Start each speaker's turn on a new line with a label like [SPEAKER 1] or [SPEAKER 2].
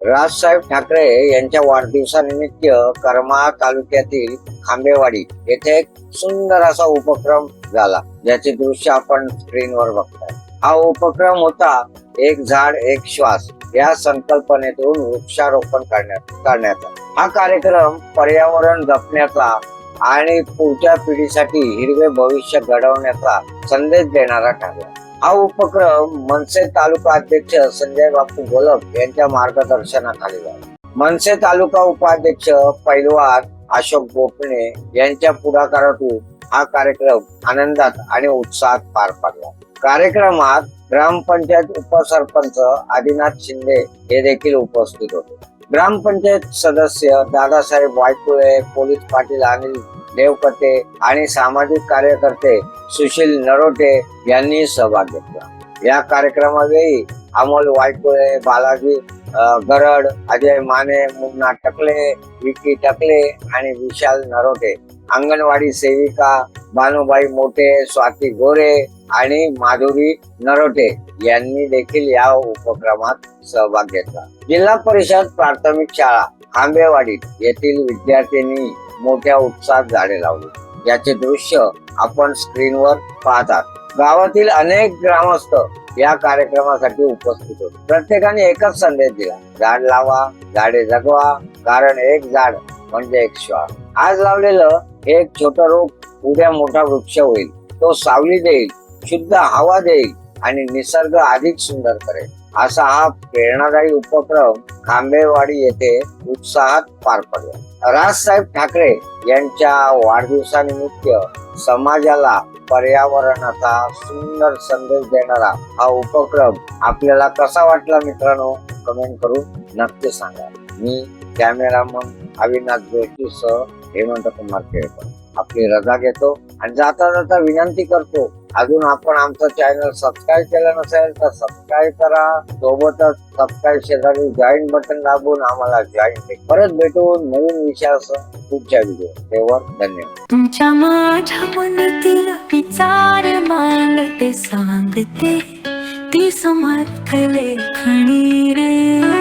[SPEAKER 1] राजसाहेब ठाकरे यांच्या वाढदिवसानिमित्त करमाळा तालुक्यातील खांबेवाडी येथे एक सुंदर असा उपक्रम झाला, ज्याचे दृश्य आपण स्क्रीनवर बघताय. हा उपक्रम होता एक झाड एक श्वास या संकल्पनेतून वृक्षारोपण करण्यात आला. हा कार्यक्रम पर्यावरण जपण्याचा आणि पुढच्या पिढीसाठी हिरवे भविष्य घडवण्याचा संदेश देणारा ठरला. हा उपक्रम मनसे तालुका अध्यक्ष संजय बापू गोलप यांच्या मार्गदर्शनाखाली झाला. मनसे तालुका उपाध्यक्ष पैलवान अशोक गोपणे यांच्या पुढाकारातून हा कार्यक्रम आनंदात आणि उत्साहात पार पडला. कार्यक्रमात ग्रामपंचायत उपसरपंच आदिनाथ शिंदे हे देखील उपस्थित होते. ग्रामपंचायत सदस्य दादासाहेब वायकुळे, पोलीस पाटील अनिल देवकते आणि सामाजिक कार्यकर्ते सुशील नरोटे यांनी सहभाग घेतला. या कार्यक्रमावेळी अमोल वायकुळे, बालाजी गरड, अजय माने, मुन्ना टकले, विकी टकले आणि विशाल नरोटे, अंगणवाडी सेविका भानुबाई मोठे, स्वाती गोरे आणि माधुरी नरोटे यांनी देखील या उपक्रमात सहभाग घेतला. जिल्हा परिषद प्राथमिक शाळा खांबेवाडी येथील विद्यार्थ्यांनी मोठ्या उत्साहात झाडे लावली, याचे दृश्य आपण स्क्रीनवर पाहतात. गावातील अनेक ग्रामस्थ या कार्यक्रमासाठी उपस्थित होते. प्रत्येकाने एकच संदेश दिला, झाड लावा, झाडे जगवा, कारण एक झाड म्हणजे एक श्वास. आज लावलेलं एक छोटं रोप उद्या मोठा वृक्ष होईल. तो सावली देईल, शुद्ध हवा देईल आणि निसर्ग अधिक सुंदर करेल. असा हा प्रेरणादायी उपक्रम खांबेवाडी येथे उत्साहात पार पडला. राजसाहेब ठाकरे यांच्या वाढदिवसानिमित्त समाजाला पर्यावरणाचा सुंदर संदेश देणारा हा उपक्रम आपल्याला कसा वाटला मित्रांनो, कमेंट करून नक्की सांगा. मी कॅमेरामन अविनाश जोशी सह हेमंत कुमार केळकर आपली रजा घेतो आणि जाता जाता विनंती करतो, अजून आपण आमचं चॅनल सबस्क्राईब केलं नसेल तर सबस्क्राईब करा. सोबतच सबस्क्राईब शेजारी जॉईन बटन दाबून आम्हाला जॉईन करा. परत भेटू नवीन विषयासह पुढच्या व्हिडिओ. तेव्हा धन्यवाद.
[SPEAKER 2] तुमच्या माझ्या मनातील विचार मांडते सांगते ती समर्थ लेखणी रे.